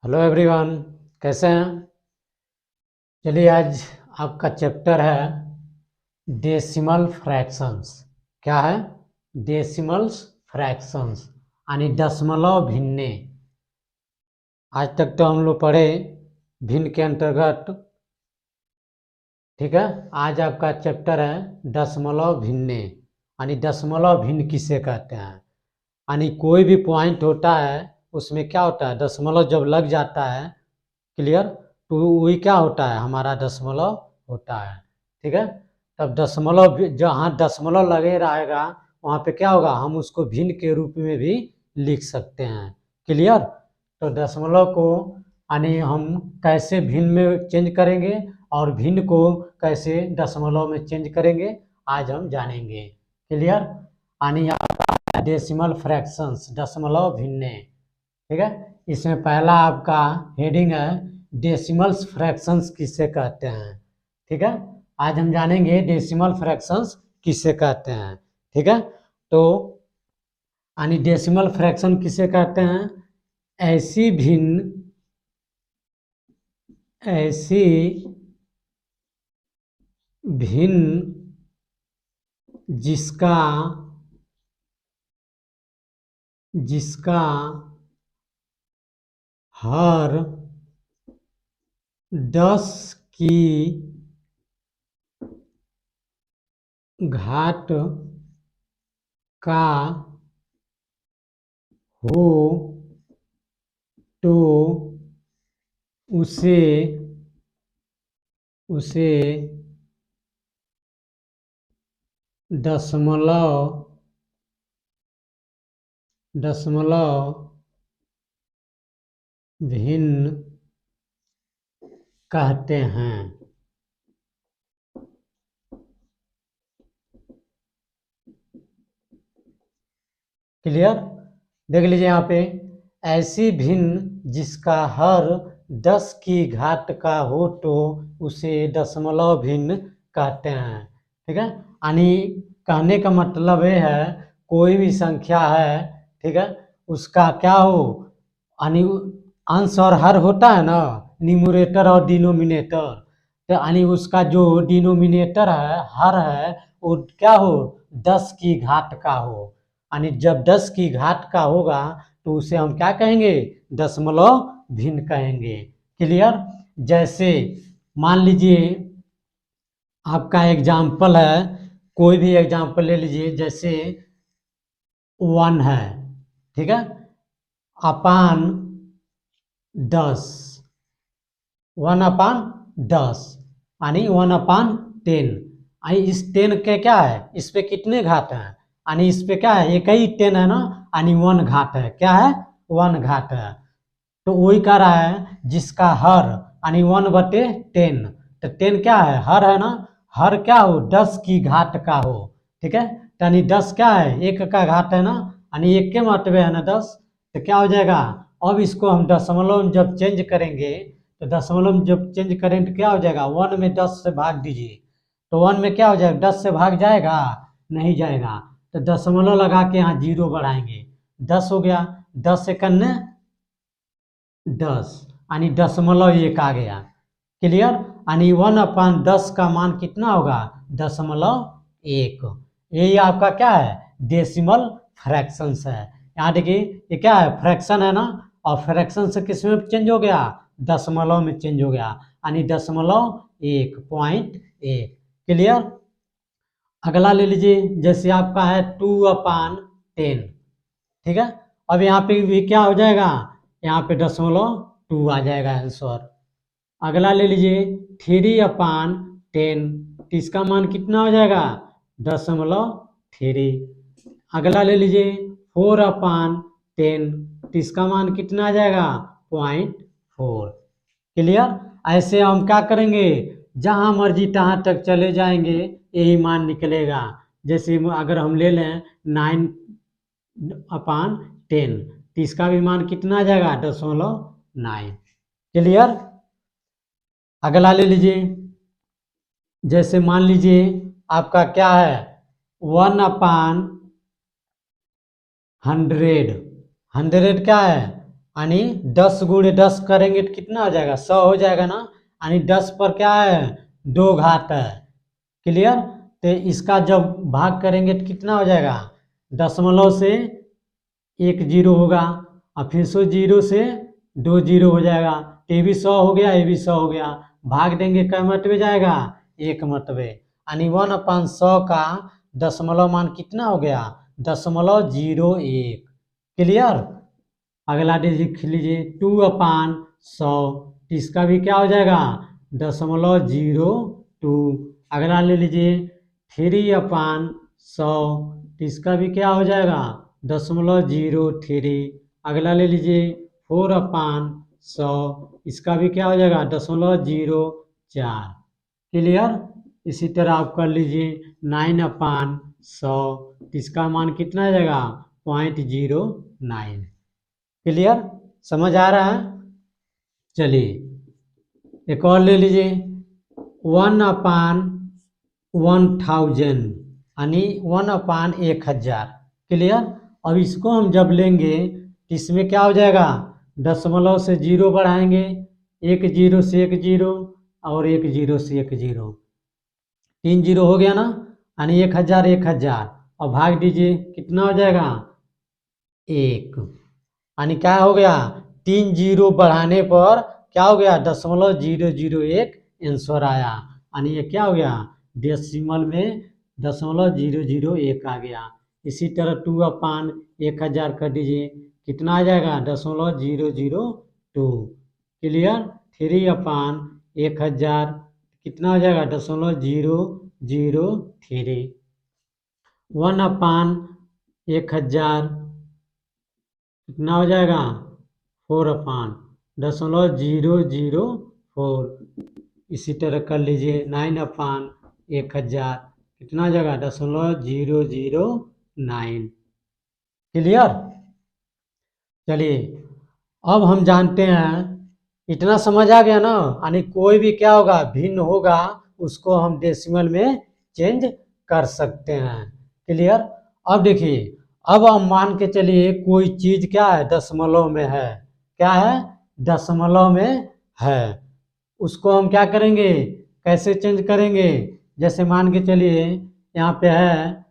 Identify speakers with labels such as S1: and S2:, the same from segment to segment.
S1: Hello everyone, कैसे हैं। चलिए आज आपका चैप्टर है डेसिमल फ्रैक्शंस। क्या है? डेसिमल्स फ्रैक्शंस यानी दशमलव भिन्ने। आज तक तो हम लोग पढ़े भिन्न के अंतर्गत। ठीक है, आज आपका चैप्टर है दशमलव भिन्ने यानी दशमलव भिन्न किसे कहते हैं। यानी कोई भी पॉइंट होता है उसमें क्या होता है, दशमलव जब लग जाता है, क्लियर, तो वही क्या होता है, हमारा दशमलव होता है। ठीक है, तब दशमलव जहाँ दशमलव लगे रहेगा वहाँ पे क्या होगा, हम उसको भिन्न के रूप में भी लिख सकते हैं। क्लियर, तो दशमलव को यानी हम कैसे भिन्न में चेंज करेंगे और भिन्न को कैसे दशमलव में चेंज करेंगे आज हम जानेंगे। क्लियर, यानी डेसिमल फ्रैक्शंस दशमलव भिन्ने। ठीक है, इसमें पहला आपका हेडिंग है डेसिमल्स फ्रैक्शंस किसे कहते हैं। ठीक है, आज हम जानेंगे डेसिमल फ्रैक्शंस किसे कहते हैं। ठीक है, तो यानी डेसिमल फ्रैक्शन किसे कहते हैं, ऐसी भिन्न जिसका हर 10 की घात का हो तो उसे दशमलव भिन्न कहते हैं। क्लियर, देख लीजिए यहाँ पे, ऐसी भिन्न जिसका हर 10 की घात का हो तो उसे दशमलव भिन्न कहते हैं। ठीक है, यानी कहने का मतलब ये है, कोई भी संख्या है, ठीक है, उसका क्या हो, यानी अंश और हर होता है ना, न्यूमरेटर और डिनोमिनेटर, तो यानी उसका जो डिनोमिनेटर है, हर है, वो क्या हो, 10 की घात का हो। यानी जब 10 की घात का होगा तो उसे हम क्या कहेंगे, दशमलव भिन्न कहेंगे। क्लियर, जैसे मान लीजिए आपका एग्जाम्पल है, कोई भी एग्जाम्पल ले लीजिए, जैसे 1 है, ठीक है, अपान 10, 1/10 यानी 1/10। इस 10 के क्या है, इस पे कितने घात हैं, यानी इस पे क्या है, एक ही 10 है ना, यानी 1 घात है, क्या है, 1 घात है। तो वही कह रहा है जिसका हर यानी 1/10, तो 10 क्या है, हर है ना, हर क्या हो, 10 की घात का हो। ठीक है, तो यानी 10 क्या है, 1 का घात है ना, यानी 1 के मतबे है ना 10, तो क्या हो जाएगा, अब इसको हम दशमलव में जब चेंज करेंगे, तो दशमलव में जब चेंज करें तो क्या हो जाएगा, 1 में 10 से भाग दीजिए, तो 1 में क्या हो जाएगा, 10 से भाग जाएगा, नहीं जाएगा, तो दशमलव लगा के यहाँ 0 बढ़ाएंगे, 10 हो गया, 10 से कन्ने 10 यानी दशमलव 1 आ गया। क्लियर, यानी 1/10 का मान कितना होगा, दशमलव 1। यही आपका क्या है, डेसिमल फ्रैक्शंस है। यहाँ देखिए ये क्या है, फ्रैक्शन है ना, और फ्रैक्शन से किस में चेंज हो गया, दशमलव में चेंज हो गया, यानी दशमलव 1.1। क्लियर, अगला ले लीजिए, जैसे आपका है 2/10। ठीक है, अब यहाँ पे भी क्या हो जाएगा, यहाँ पे 0.2 आ जाएगा आंसर। अगला ले लीजिए 3/10, तो इसका मान कितना हो जाएगा, 0.3। अगला ले लीजिए 4/10, तो इसका मान कितना आ जाएगा, 0.4। क्लियर, ऐसे हम क्या करेंगे, जहाँ मर्जी तहाँ तक चले जाएंगे, यही मान निकलेगा। जैसे अगर हम ले लें 9/10, तो इसका भी मान कितना आ जाएगा, 0.9। क्लियर, अगला ले लीजिए, जैसे मान लीजिए आपका क्या है, 1/100, 100 क्या है, यानी 10 गुणे 10 करेंगे तो कितना हो जाएगा, 100 हो जाएगा ना। यानी 10 पर क्या है, 2 घात है। क्लियर। तो इसका जब भाग करेंगे तो कितना हो जाएगा, दशमलव से 1 जीरो होगा और फिर से 0 से 2 जीरो हो जाएगा। ये भी 100 हो गया, ये भी 100 हो गया। भाग देंगे कै मरतबे जाएगा, 1 मरतबे। यानी 1/100 का दशमलव मान कितना हो गया, 0.01। क्लियर। अगला लिख लीजिए 2/100, इसका भी क्या हो जाएगा, 0.02। अगला ले लीजिए 3/100, इसका भी क्या हो जाएगा, 0.03। अगला ले लीजिए 4/100, इसका भी क्या हो जाएगा, 0.04। क्लियर। इसी तरह आप कर लीजिए 9/100, इसका मान कितना आ जाएगा, 0.09। क्लियर, समझ आ रहा है। चलिए एक और ले लीजिए 1/1000, यानी 1/1000। क्लियर। अब इसको हम जब लेंगे तो इसमें क्या हो जाएगा, दशमलव से 0 बढ़ाएंगे, 1 जीरो से 1 जीरो और 1 जीरो से 1 जीरो, 3 जीरो हो गया ना। यानी 1000 1000 और भाग दीजिए कितना हो जाएगा, 1। यानी क्या हो गया, 3 जीरो बढ़ाने पर क्या हो गया, 0.001 आंसर आया। यानी ये क्या हो गया, डेसिमल में 0.001 आ गया। इसी तरह 2/1000 कर दीजिए, कितना आ जाएगा, 0.002। क्लियर। 3/1000 कितना हो जाएगा, 0.003। 1/1000 कितना हो जाएगा, 4/004। इसी तरह कर लीजिए 9/1000 कितना हो जाएगा, 0.009। क्लियर। चलिए अब हम जानते हैं, इतना समझ आ गया ना। यानी कोई भी क्या होगा, भिन्न होगा, उसको हम डेसिमल में चेंज कर सकते हैं। क्लियर। अब देखिए, अब हम मान के चलिए कोई चीज क्या है, दशमलव में है। क्या है, दशमलव में है। उसको हम क्या करेंगे, कैसे चेंज करेंगे। जैसे मान के चलिए यहाँ पे है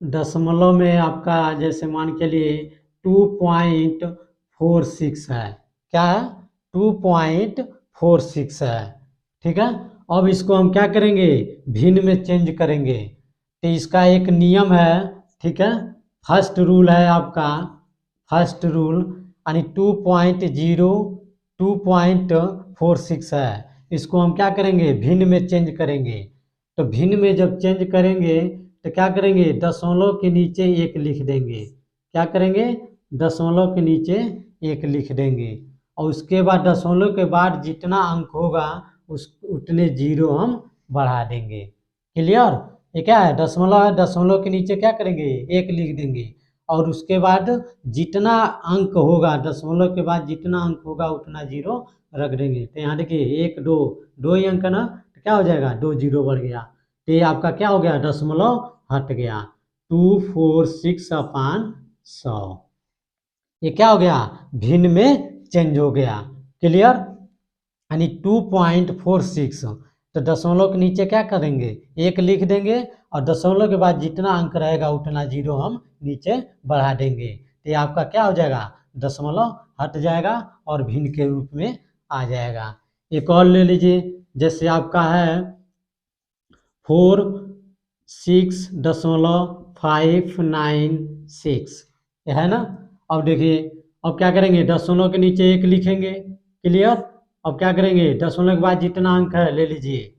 S1: दशमलव में आपका, जैसे मान के लिए 2.46 है। क्या है, 2.46 है। ठीक है। अब इसको हम क्या करेंगे, भिन्न में चेंज करेंगे। तो इसका एक नियम है। ठीक है। फर्स्ट रूल है आपका, फर्स्ट रूल, यानी 2.46 है। इसको हम क्या करेंगे, भिन्न में चेंज करेंगे। तो भिन्न में जब चेंज करेंगे तो क्या करेंगे, दशमलव के नीचे 1 लिख देंगे। क्या करेंगे, दशमलव के नीचे 1 लिख देंगे। और उसके बाद दशमलव के बाद जितना अंक होगा उस उतने जीरो हम बढ़ा देंगे। क्लियर। ये क्या है, दशमलव है, दशमलव के नीचे क्या करेंगे, 1 लिख देंगे। और उसके बाद जितना अंक होगा, दशमलव के बाद जितना अंक होगा उतना जीरो रख देंगे। तो यहाँ देखिए 1 2 2 ही अंक ना, तो क्या हो जाएगा, 2 जीरो बढ़ गया। तो ये आपका क्या हो गया, दशमलव हट गया। 246/100 ये क्या हो गया, भिन्न में चेंज हो गया। क्लियर। यानी 2.46, तो दशमलव के नीचे क्या करेंगे, 1 लिख देंगे और दशमलव के बाद जितना अंक रहेगा उतना जीरो हम नीचे बढ़ा देंगे। तो ये आपका क्या हो जाएगा, दशमलव हट जाएगा और भिन्न के रूप में आ जाएगा। एक और ले लीजिए, जैसे आपका है 46.596 है ना। अब देखिए, अब क्या करेंगे, दशमलव के नीचे 1 लिखेंगे। क्लियर। अब क्या करेंगे, दशमलव के बाद जितना अंक है ले लीजिए।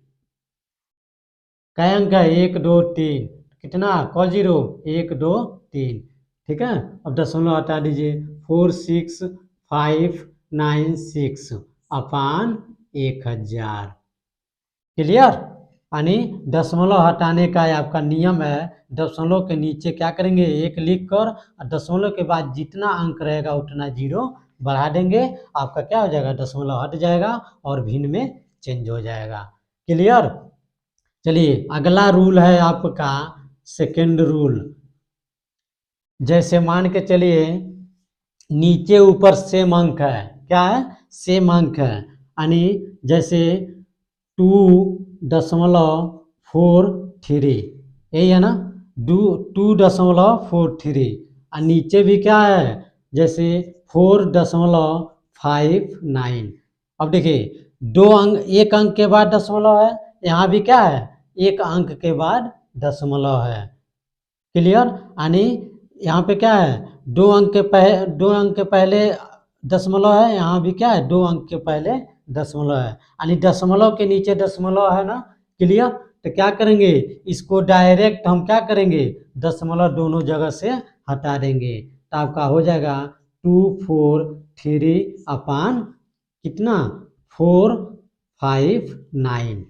S1: क्या अंक है, 1 2 3, कितना, क जीरो, 1 2 3। ठीक है। अब दशमलव हटा दीजिए, 46596/1000। क्लियर। यानी दशमलव हटाने का आपका नियम है, दशमलव के नीचे क्या करेंगे, 1 लिख कर और दशमलव के बाद जितना अंक रहेगा उतना जीरो बढ़ा देंगे। आपका क्या हो जाएगा, दशमलव हट जाएगा और भिन्न में चेंज हो जाएगा। क्लियर। चलिए अगला रूल है आपका सेकेंड रूल। जैसे मान के चलिए नीचे ऊपर सेम अंक है, क्या है, सेम अंक है, यानी जैसे 2.43 यही है ना, 2.43 और नीचे भी क्या है, जैसे 4.59। अब देखिए दो अंक, एक अंक के बाद दशमलव है, यहाँ भी क्या है, एक अंक के बाद दशमलव है। क्लियर, यानी यहाँ पे क्या है, दो अंक के पहले दशमलव है, यहाँ भी क्या है, 2 अंक के पहले दशमलव है, यानी दशमलव के नीचे दशमलव है ना। क्लियर, तो क्या करेंगे, इसको डायरेक्ट हम क्या करेंगे, दशमलव दोनों जगह से हटा देंगे, तो आपका हो जाएगा 243 अपान कितना, 459।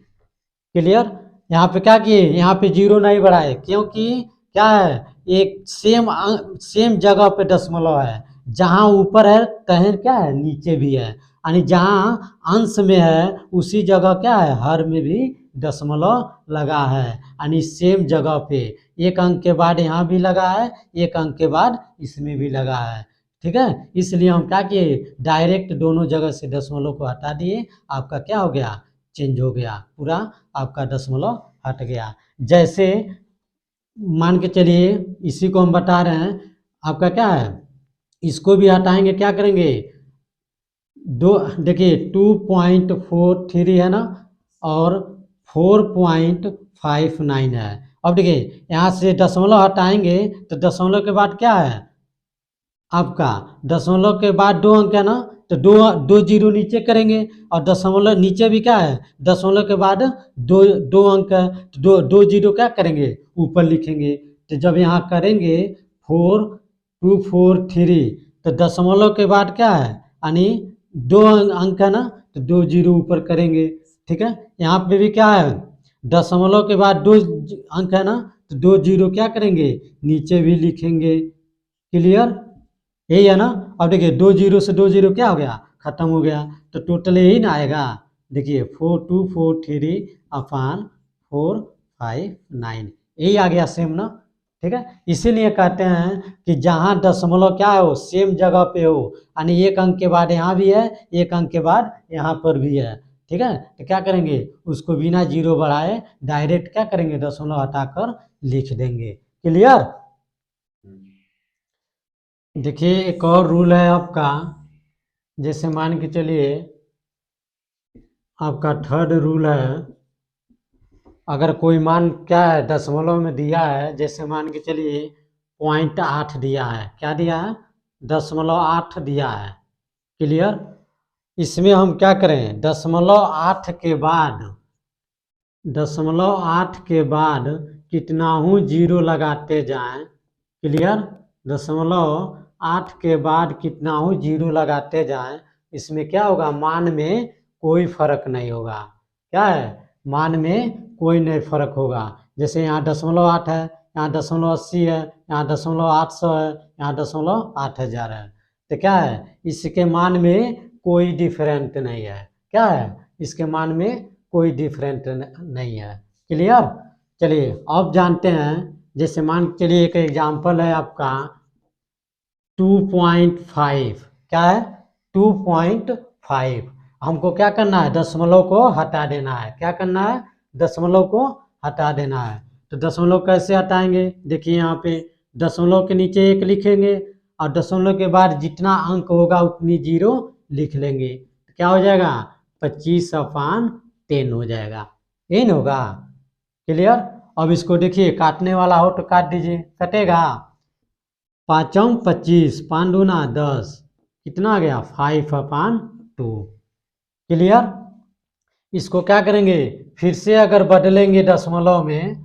S1: क्लियर, यहाँ पे क्या किए, यहाँ पे जीरो नहीं बढ़ाए, क्योंकि क्या है, एक सेम जगह पे दशमलव है, जहाँ ऊपर है कहीं क्या है, नीचे भी है, यानी जहाँ अंश में है उसी जगह क्या है, हर में भी दशमलव लगा है, यानी सेम जगह पे एक अंक के बाद यहाँ भी लगा है, एक अंक के बाद इसमें भी लगा है। ठीक है, इसलिए हम क्या किए, डायरेक्ट दोनों जगह से दशमलव को हटा दिए, आपका क्या हो गया, चेंज हो गया, पूरा आपका दशमलव हट गया। जैसे मान के चलिए इसी को हम बता रहे हैं, आपका क्या है, इसको भी हटाएंगे, क्या करेंगे, दो देखिए 2.43 है ना, और 4.59 है। अब देखिए यहाँ से दशमलव हटाएंगे तो दशमलव के बाद क्या है, आपका दशमलव के बाद 2 अंक है ना, तो दो जीरो नीचे करेंगे, और दशमलव नीचे भी क्या है, दशमलव के बाद दो अंक है, तो दो जीरो क्या करेंगे, ऊपर लिखेंगे, तो जब यहाँ करेंगे 4243, तो दशमलव के बाद क्या है, यानी 2 अंक है ना, तो 2 जीरो ऊपर करेंगे। ठीक है, यहाँ पे भी क्या है, दशमलव के बाद 2 अंक है ना, तो 2 जीरो क्या करेंगे, नीचे भी लिखेंगे। क्लियर, यही है ना। अब देखिए 2 जीरो से 2 जीरो क्या हो गया, खत्म हो गया, तो टोटल यही ना आएगा, देखिए 4243 अपान 459, यही आ गया सेम ना। ठीक है, इसीलिए कहते हैं कि जहाँ दशमलव क्या हो, सेम जगह पे हो, यानी एक अंक के बाद यहाँ भी है, एक अंक के बाद यहाँ पर भी है। ठीक है, तो क्या करेंगे, उसको बिना जीरो बढ़ाए डायरेक्ट क्या करेंगे, दशमलव हटाकर लिख देंगे। क्लियर, देखिए एक और रूल है आपका, जैसे मान के चलिए आपका थर्ड रूल है, अगर कोई मान क्या है, दशमलव में दिया है, जैसे मान के चलिए 0.8 दिया है, क्या दिया है, 0.8 दिया है। क्लियर, इसमें हम क्या करें, 0.8 के बाद कितना हूँ जीरो लगाते जाएं। क्लियर, 0.8 के बाद कितना हूँ जीरो लगाते जाएं, इसमें क्या होगा, मान में कोई फर्क नहीं होगा, क्या है, मान में कोई नहीं फर्क होगा। जैसे यहाँ 0.8 है, यहाँ 0.80 है, यहाँ 0.800 है, यहाँ 0.8000 है, तो क्या है, इसके मान में कोई डिफरेंट नहीं है, क्या है, इसके मान में कोई डिफरेंट नहीं है। क्लियर, चलिए अब जानते हैं, जैसे मान के चलिए एक एग्जांपल है आपका 2.5, क्या है, 2.5, हमको क्या करना है, दशमलव को हटा देना है, क्या करना है, दशमलव को हटा देना है। तो दशमलव कैसे हटाएंगे, देखिए यहाँ पे दशमलव के नीचे 1 लिखेंगे, और दशमलव के बाद जितना अंक होगा उतनी जीरो लिख लेंगे, तो क्या हो जाएगा, 25/10 हो जाएगा, यही ना होगा। क्लियर, अब इसको देखिए काटने वाला हो तो काट दीजिए, कटेगा, 5×25, 5 दूना 10, कितना आ गया, 5/2। क्लियर, इसको क्या करेंगे, फिर से अगर बदलेंगे दशमलव में,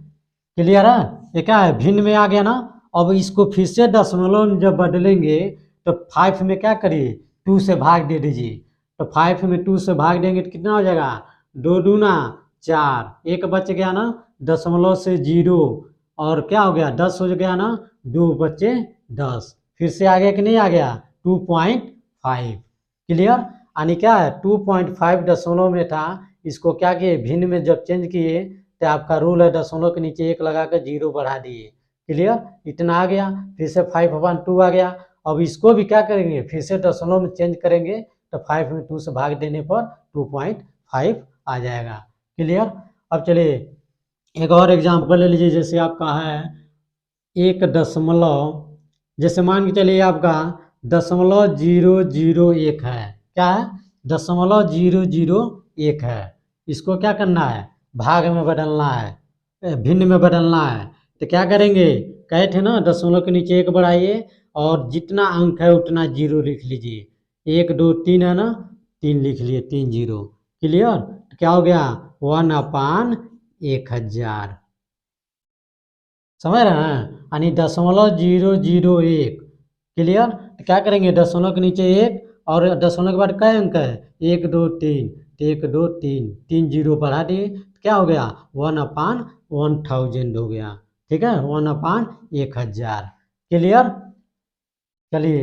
S1: क्लियर है, ये क्या है, भिन्न में आ गया ना। अब इसको फिर से दशमलव में जब बदलेंगे तो 5 में क्या करिए, 2 से भाग दे दीजिए, तो 5 में 2 से भाग देंगे तो कितना हो जाएगा, 2 दूना 4, 1 बच गया ना, दशमलव से 0, और क्या हो गया, 10 हो गया ना, 2 बचे 10, फिर से आ गया कि नहीं आ गया, 2.5। क्लियर, यानी क्या है, 2.5 दशमलव में था, इसको क्या किए, भिन्न में जब चेंज किए तो आपका रूल है दशमलव के नीचे 1 लगा कर 0 बढ़ा दिए, क्लियर, इतना आ गया। फिर से 5/2 आ गया। अब इसको भी क्या करेंगे, फिर से दशमलव में चेंज करेंगे तो 5 में 2 से भाग देने पर 2.5 आ जाएगा। क्लियर। अब चलिए एक और एग्जाम्पल ले लीजिए, जैसे आपका है 1 जैसे मान के चलिए आपका 0.001 है, क्या है 0.001 है। इसको क्या करना है, भाग में बदलना है, भिन्न में बदलना है। तो क्या करेंगे, कहे थे ना दशमलव के नीचे 1 बढ़ाइए और जितना अंक है उतना 0 लिख लीजिए। 1 2 3 है ना, 3 लिख लिए, 3 0। क्लियर। तो क्या हो गया 1/1000। समझ रहे हैं, यानी 0.001। क्लियर। तो क्या करेंगे, दशमलव के नीचे 1 और दशमलव के बाद कई अंक है, 1 2 3, 1 2 3, 3 0 बढ़ा दिए, क्या हो गया 1/1000 हो गया। ठीक है, 1/1000। क्लियर। चलिए